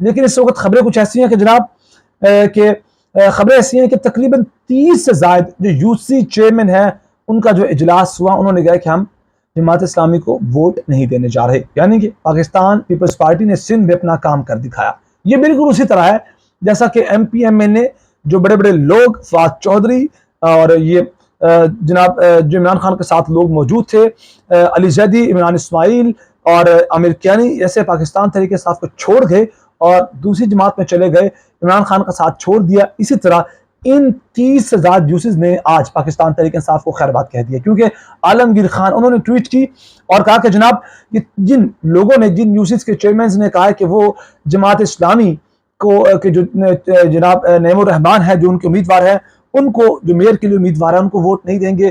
لیکن اس وقت خبریں کچھ ایسی ہیں کہ جناب خبریں ایسی ہیں کہ تقریباً 30 سے زائد جو یو سی چیئرمین ہیں ان کا جو اجلاس ہوا، انہوں نے کہا کہ ہم جماعت اسلامی کو ووٹ نہیں دینے جا رہے، یعنی کہ پاکستان پیپلز پارٹی نے سندھ میں اپنا کام کر دکھایا۔ یہ بالکل اسی طرح ہے جیسا کہ ایم پی ایم این اے جو بڑے بڑے لوگ، فواد چودھری اور یہ جناب جو عمران خان کے ساتھ لوگ موجود تھے، علی زیدی، عمران اسماعیل اور عامر کیانی، ایسے پاکستان تحریک انصاف کو چھوڑ گئے اور دوسری جماعت میں چلے گئے، عمران خان کا ساتھ چھوڑ دیا۔ اسی طرح ان 30 سے زیادہ یوسز نے آج پاکستان تحریک انصاف کو خیر بات کہہ دیا، کیونکہ عالمگیر خان انہوں نے ٹویٹ کی اور کہا کہ جناب یہ جن لوگوں نے، جن یوسز کے چیئرمینز نے کہا ہے کہ وہ جماعت اسلامی کو کہ جو جناب نعیم الرحمان ہے جو ان کے امیدوار ہیں، ان کو جو میئر کے لیے امیدوار ہیں ان کو ووٹ نہیں دیں گے،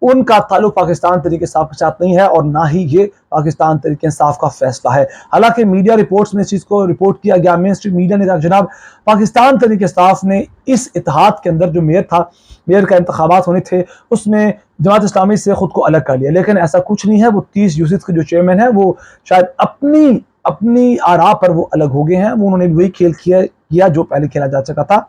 ان کا تعلق پاکستان تحریک انصاف کے ساتھ نہیں ہے اور نہ ہی یہ پاکستان تحریک انصاف کا فیصلہ ہے۔ حالانکہ میڈیا رپورٹس میں اس چیز کو رپورٹ کیا گیا، مین اسٹریم میڈیا نے کہا جناب پاکستان تحریک انصاف نے اس اتحاد کے اندر جو میئر تھا، میئر کا انتخابات ہونے تھے، اس میں جماعت اسلامی سے خود کو الگ کر لیا، لیکن ایسا کچھ نہیں ہے۔ وہ 30 یوسف کے جو چیئرمین ہیں وہ شاید اپنی آراء پر وہ الگ ہو گئے ہیں، وہ انہوں نے وہی کھیل کیا جو پہلے کھیلا جا چکا تھا۔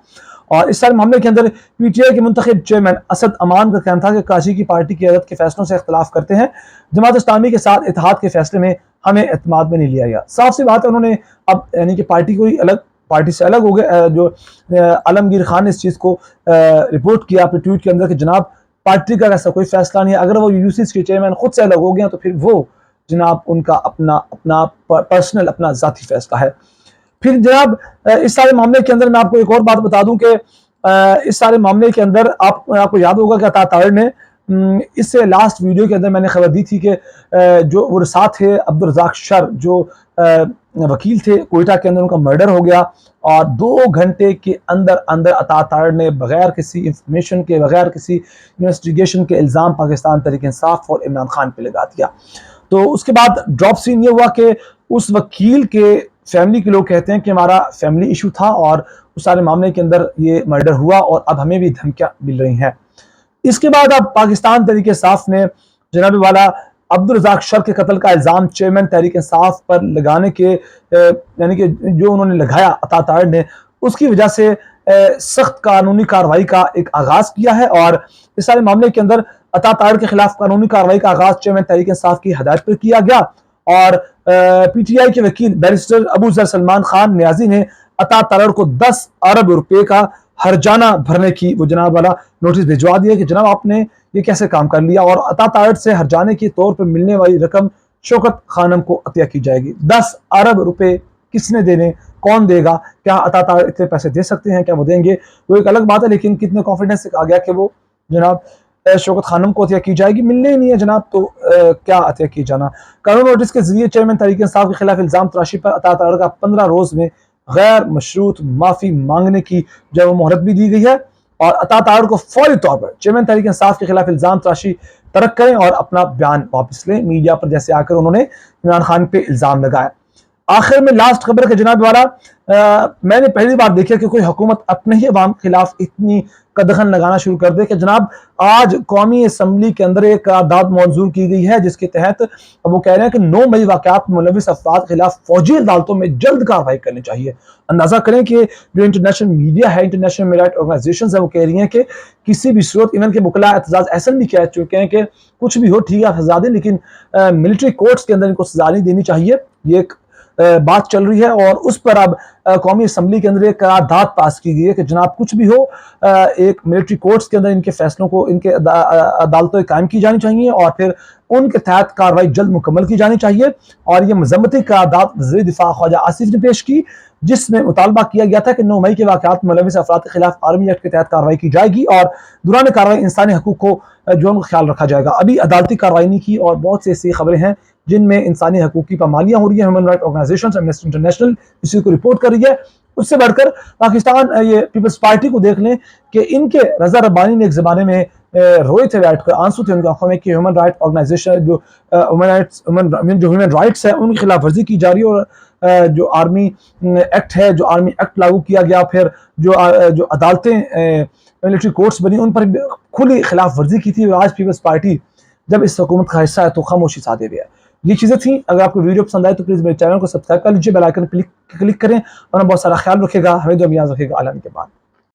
اور اس سارے معاملے کے اندر پی ٹی آئی کے منتخب چیئرمین اسد امان کا کہنا تھا کہ کراچی کی پارٹی کی قیادت کے فیصلوں سے اختلاف کرتے ہیں، جماعت اسلامی کے ساتھ اتحاد کے فیصلے میں ہمیں اعتماد میں نہیں لیا گیا۔ صاف سی بات ہے، انہوں نے اب یعنی کہ پارٹی سے الگ ہو گئے۔ جو عالمگیر خان نے اس چیز کو رپورٹ کیا اپنے ٹویٹ کے اندر کہ جناب پارٹی کا ایسا کوئی فیصلہ نہیں ہے، اگر وہ یو سی کے چیئرمین خود سے الگ ہو گئے ہیں تو پھر وہ جناب ان کا اپنا پرسنل اپنا ذاتی فیصلہ ہے۔ پھر جناب اس سارے معاملے کے اندر میں آپ کو ایک اور بات بتا دوں کہ اس سارے معاملے کے اندر آپ کو یاد ہوگا کہ عطا طاہر نے اس سے لاسٹ ویڈیو کے اندر میں نے خبر دی تھی کہ جو وہ ساتھ تھے عبدالرزاق شر جو وکیل تھے کوئٹہ کے اندر، ان کا مرڈر ہو گیا اور 2 گھنٹے کے اندر عطا طاہر نے بغیر کسی انفارمیشن کے، بغیر کسی انویسٹیگیشن کے الزام پاکستان تحریک انصاف اور عمران خان پہ لگا دیا۔ تو اس کے بعد ڈراپ سین یہ ہوا کہ اس وکیل کے فیملی کے لوگ کہتے ہیں کہ ہمارا فیملی ایشو تھا اور اس سارے معاملے کے اندر یہ مرڈر ہوا اور اب ہمیں بھی دھمکیاں مل رہی ہیں۔ اس کے بعد اب پاکستان تحریک انصاف نے جناب والا عبدالرزاق شر کے قتل کا الزام چیئرمین تحریک انصاف پر لگانے کے یعنی کہ جو انہوں نے لگایا عطا طاہر نے، اس کی وجہ سے سخت قانونی کارروائی کا ایک آغاز کیا ہے اور اس سارے معاملے کے اندر عطا طاہر کے خلاف قانونی کارروائی کا آغاز چیئرمین تحریک انصاف کی ہدایت پر کیا گیا اور پی ٹی آئی کے وکیل بیرسٹر ابو ذر سلمان خان نیازی نے عطا طاہر کو 10 ارب روپے کا ہرجانہ بھرنے کی وہ جناب والا نوٹس بھجوا دیا کہ جناب آپ نے یہ کیسے کام کر لیا، اور عطا طاہر سے ہرجانے کے طور پر ملنے والی رقم شوکت خانم کو عطیہ کی جائے گی۔ 10 ارب روپے کس نے دینے، کون دے گا، کیا عطا طاہر اتنے پیسے دے سکتے ہیں، کیا وہ دیں گے، وہ ایک الگ بات ہے، لیکن کتنے کانفیڈنس سے کہا گیا کہ وہ جناب شوکت خانم کو عطیہ کی جائے گی، ملنے ہی نہیں ہے جناب، تو کیا عطیہ کی جانا۔ قانون نوٹس کے ذریعے چیئرمین تحریک انصاف کے خلاف الزام تراشی پر عطا طاہر کا 15 روز میں غیر مشروط معافی مانگنے کی جو مہلت بھی دی گئی ہے اور عطا طاہر کو فوری طور پر چیئرمین تحریک انصاف کے خلاف الزام تراشی ترک کریں اور اپنا بیان واپس لیں۔ میڈیا پر جیسے آ کر انہوں نے عمران خان پہ الزام لگایا۔ آخر میں لاسٹ خبر کہ جناب والا میں نے پہلی بار دیکھا کہ کوئی حکومت اپنے ہی عوام کے خلاف اتنی قدغن لگانا شروع کر دے کہ جناب آج قومی اسمبلی کے اندر ایک قرارداد منظور کی گئی ہے جس کے تحت وہ کہہ رہے ہیں کہ 9 مئی واقعات میں ملوث افراد کے خلاف فوجی عدالتوں میں جلد کارروائی کرنی چاہیے۔ اندازہ کریں کہ جو انٹرنیشنل میڈیا ہے، انٹرنیشنل میرائٹ آرگنائزیشنز ہیں، وہ کہہ رہی ہیں کہ کسی بھی صورت ایون کے وکلاء اعتزاز احسن بھی کہہ چکے ہیں کہ کچھ بھی ہو ٹھیک ہے سزا دیں، لیکن ملٹری کورٹس کے اندر ان کو سزا نہیں دینی چاہیے۔ یہ ایک بات چل رہی ہے اور اس پر اب قومی اسمبلی کے اندر ایک قرارداد پاس کی گئی ہے کہ جناب کچھ بھی ہو ایک ملٹری کورٹس کے اندر ان کے فیصلوں کو، ان کے عدالتیں قائم کی جانی چاہیے اور پھر ان کے تحت کارروائی جلد مکمل کی جانی چاہیے۔ اور یہ مذمتی قرارداد وزیر دفاع خواجہ آصف نے پیش کی جس میں مطالبہ کیا گیا تھا کہ 9 مئی کے واقعات میں ملوث افراد کے خلاف آرمی ایکٹ کے تحت کارروائی کی جائے گی اور دوران کارروائی انسانی حقوق کو جو ان کا خیال رکھا جائے گا۔ ابھی عدالتی کارروائی نہیں کی اور بہت سی ایسی خبریں ہیں جن میں انسانی حقوق کی پامالیاں ہو رہی ہیں۔ Human right organisations, Amnesty International اسی کو رپورٹ کر رہی ہے۔ اس سے بڑھ کر پاکستان یہ پیپلز پارٹی کو دیکھ لیں کہ ان کے رضا ربانی نے ایک زمانے میں روئے تھے، بیٹھ کر آنسو تھے ان کی آنکھوں میں کہ ہیومن رائٹ آرگنائزیشن جو ہیومن رائٹس ہے ان کی خلاف ورزی کی جا رہی ہے اور جو آرمی ایکٹ ہے، جو آرمی ایکٹ لاگو کیا گیا، پھر جو عدالتیں ملٹری کورٹس بنی ان پر کھلی خلاف ورزی کی تھی۔ اور آج پیپلز پارٹی جب اس حکومت کا حصہ ہے تو خاموشی سادے ہوئے ہے۔ یہ چیزیں تھیں. اگر آپ کو ویڈیو پسند آئے تو پلیز میرے چینل کو سبسکرائب کر لیجیے, بیل آئیکن کلک کریں, اور بہت سارا خیال رکھے گا. ہمیں دو میاں رکھے گا عالم کے بعد.